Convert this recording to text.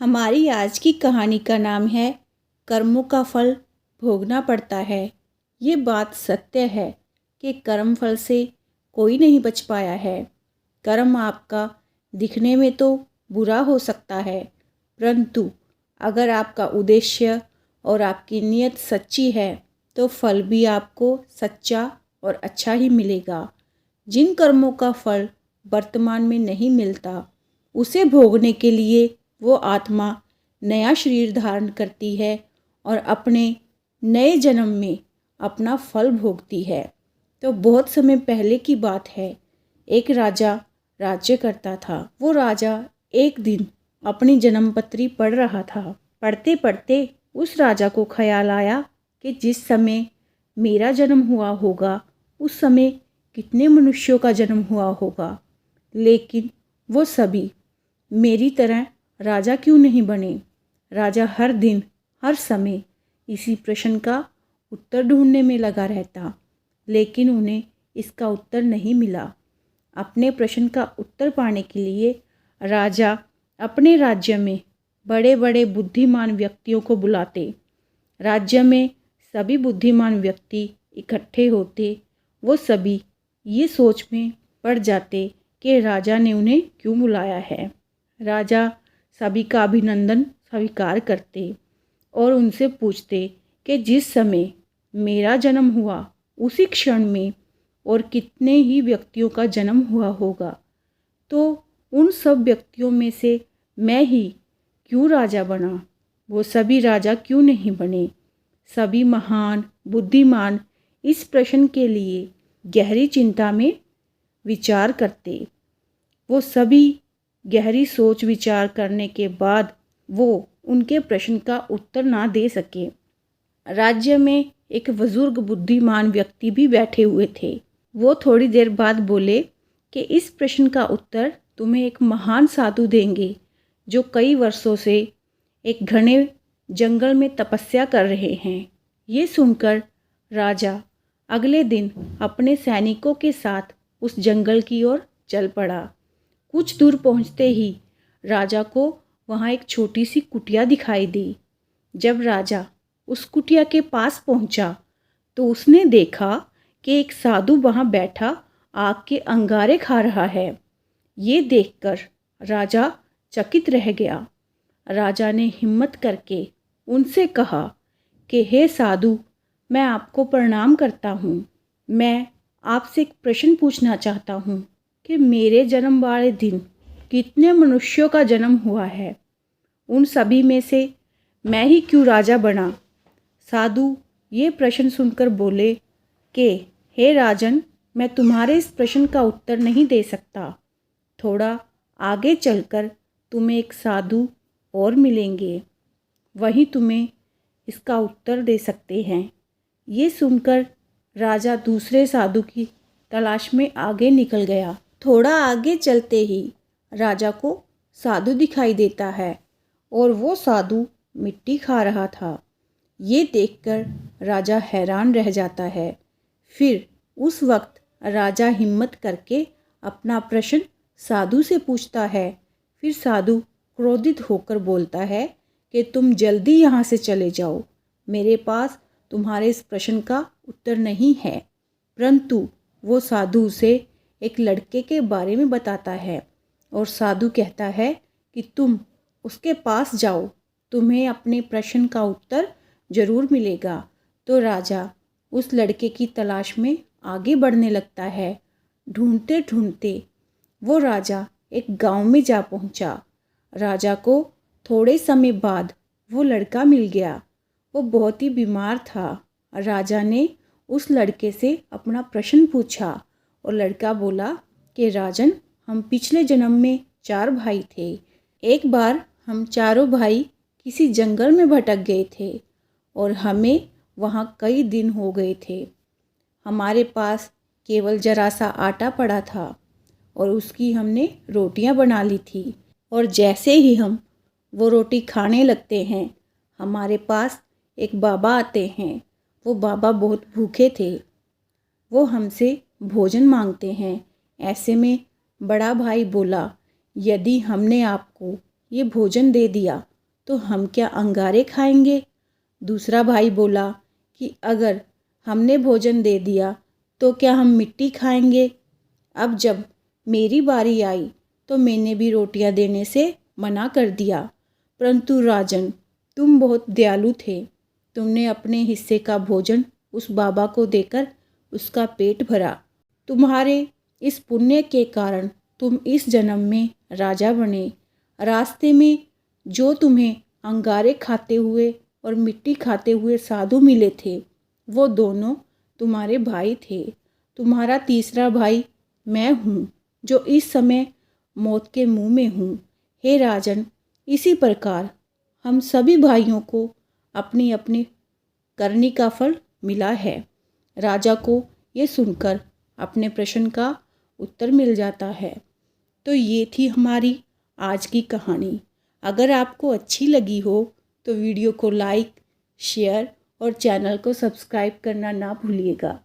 हमारी आज की कहानी का नाम है कर्मों का फल भोगना पड़ता है। ये बात सत्य है कि कर्म फल से कोई नहीं बच पाया है। कर्म आपका दिखने में तो बुरा हो सकता है, परंतु अगर आपका उद्देश्य और आपकी नीयत सच्ची है तो फल भी आपको सच्चा और अच्छा ही मिलेगा। जिन कर्मों का फल वर्तमान में नहीं मिलता, उसे भोगने के लिए वो आत्मा नया शरीर धारण करती है और अपने नए जन्म में अपना फल भोगती है। तो बहुत समय पहले की बात है, एक राजा राज्य करता था। वो राजा एक दिन अपनी जन्मपत्री पढ़ रहा था। पढ़ते पढ़ते उस राजा को ख्याल आया कि जिस समय मेरा जन्म हुआ होगा उस समय कितने मनुष्यों का जन्म हुआ होगा, लेकिन वो सभी मेरी तरह राजा क्यों नहीं बने। राजा हर दिन हर समय इसी प्रश्न का उत्तर ढूंढने में लगा रहता, लेकिन उन्हें इसका उत्तर नहीं मिला। अपने प्रश्न का उत्तर पाने के लिए राजा अपने राज्य में बड़े बड़े बुद्धिमान व्यक्तियों को बुलाते। राज्य में सभी बुद्धिमान व्यक्ति इकट्ठे होते। वो सभी ये सोच में पड़ जाते कि राजा ने उन्हें क्यों बुलाया है। राजा सभी का अभिनंदन स्वीकार करते और उनसे पूछते कि जिस समय मेरा जन्म हुआ उसी क्षण में और कितने ही व्यक्तियों का जन्म हुआ होगा, तो उन सब व्यक्तियों में से मैं ही क्यों राजा बना, वो सभी राजा क्यों नहीं बने। सभी महान बुद्धिमान इस प्रश्न के लिए गहरी चिंता में विचार करते। वो सभी गहरी सोच विचार करने के बाद वो उनके प्रश्न का उत्तर ना दे सके। राज्य में एक बुजुर्ग बुद्धिमान व्यक्ति भी बैठे हुए थे। वो थोड़ी देर बाद बोले कि इस प्रश्न का उत्तर तुम्हें एक महान साधु देंगे जो कई वर्षों से एक घने जंगल में तपस्या कर रहे हैं। ये सुनकर राजा अगले दिन अपने सैनिकों के साथ उस जंगल की ओर चल पड़ा। कुछ दूर पहुंचते ही राजा को वहाँ एक छोटी सी कुटिया दिखाई दी। जब राजा उस कुटिया के पास पहुंचा तो उसने देखा कि एक साधु वहाँ बैठा आग के अंगारे खा रहा है। ये देखकर राजा चकित रह गया। राजा ने हिम्मत करके उनसे कहा कि हे साधु, मैं आपको प्रणाम करता हूँ। मैं आपसे एक प्रश्न पूछना चाहता हूँ कि मेरे जन्म वाले दिन कितने मनुष्यों का जन्म हुआ है, उन सभी में से मैं ही क्यों राजा बना। साधु ये प्रश्न सुनकर बोले कि हे राजन, मैं तुम्हारे इस प्रश्न का उत्तर नहीं दे सकता। थोड़ा आगे चलकर तुम्हें एक साधु और मिलेंगे, वही तुम्हें इसका उत्तर दे सकते हैं। ये सुनकर राजा दूसरे साधु की तलाश में आगे निकल गया। थोड़ा आगे चलते ही राजा को साधु दिखाई देता है और वो साधु मिट्टी खा रहा था। ये देखकर राजा हैरान रह जाता है। फिर उस वक्त राजा हिम्मत करके अपना प्रश्न साधु से पूछता है। फिर साधु क्रोधित होकर बोलता है कि तुम जल्दी यहाँ से चले जाओ, मेरे पास तुम्हारे इस प्रश्न का उत्तर नहीं है। परंतु वो साधु उसे एक लड़के के बारे में बताता है और साधु कहता है कि तुम उसके पास जाओ, तुम्हें अपने प्रश्न का उत्तर जरूर मिलेगा। तो राजा उस लड़के की तलाश में आगे बढ़ने लगता है। ढूंढते ढूंढते वो राजा एक गांव में जा पहुंचा। राजा को थोड़े समय बाद वो लड़का मिल गया। वो बहुत ही बीमार था। राजा ने उस लड़के से अपना प्रश्न पूछा और लड़का बोला कि राजन, हम पिछले जन्म में 4 भाई थे। एक बार हम चारों भाई किसी जंगल में भटक गए थे और हमें वहाँ कई दिन हो गए थे। हमारे पास केवल जरा सा आटा पड़ा था और उसकी हमने रोटियां बना ली थी। और जैसे ही हम वो रोटी खाने लगते हैं, हमारे पास एक बाबा आते हैं। वो बाबा बहुत भूखे थे। वो हमसे भोजन मांगते हैं। ऐसे में बड़ा भाई बोला, यदि हमने आपको ये भोजन दे दिया तो हम क्या अंगारे खाएंगे? दूसरा भाई बोला कि अगर हमने भोजन दे दिया तो क्या हम मिट्टी खाएंगे? अब जब मेरी बारी आई तो मैंने भी रोटियां देने से मना कर दिया। परंतु राजन, तुम बहुत दयालु थे। तुमने अपने हिस्से का भोजन उस बाबा को देकर उसका पेट भरा। तुम्हारे इस पुण्य के कारण तुम इस जन्म में राजा बने। रास्ते में जो तुम्हें अंगारे खाते हुए और मिट्टी खाते हुए साधु मिले थे, वो दोनों तुम्हारे भाई थे। तुम्हारा तीसरा भाई मैं हूँ, जो इस समय मौत के मुंह में हूँ। हे राजन, इसी प्रकार हम सभी भाइयों को अपनी अपनी करनी का फल मिला है। राजा को ये सुनकर अपने प्रश्न का उत्तर मिल जाता है। तो ये थी हमारी आज की कहानी। अगर आपको अच्छी लगी हो तो वीडियो को लाइक, शेयर और चैनल को सब्सक्राइब करना ना भूलिएगा।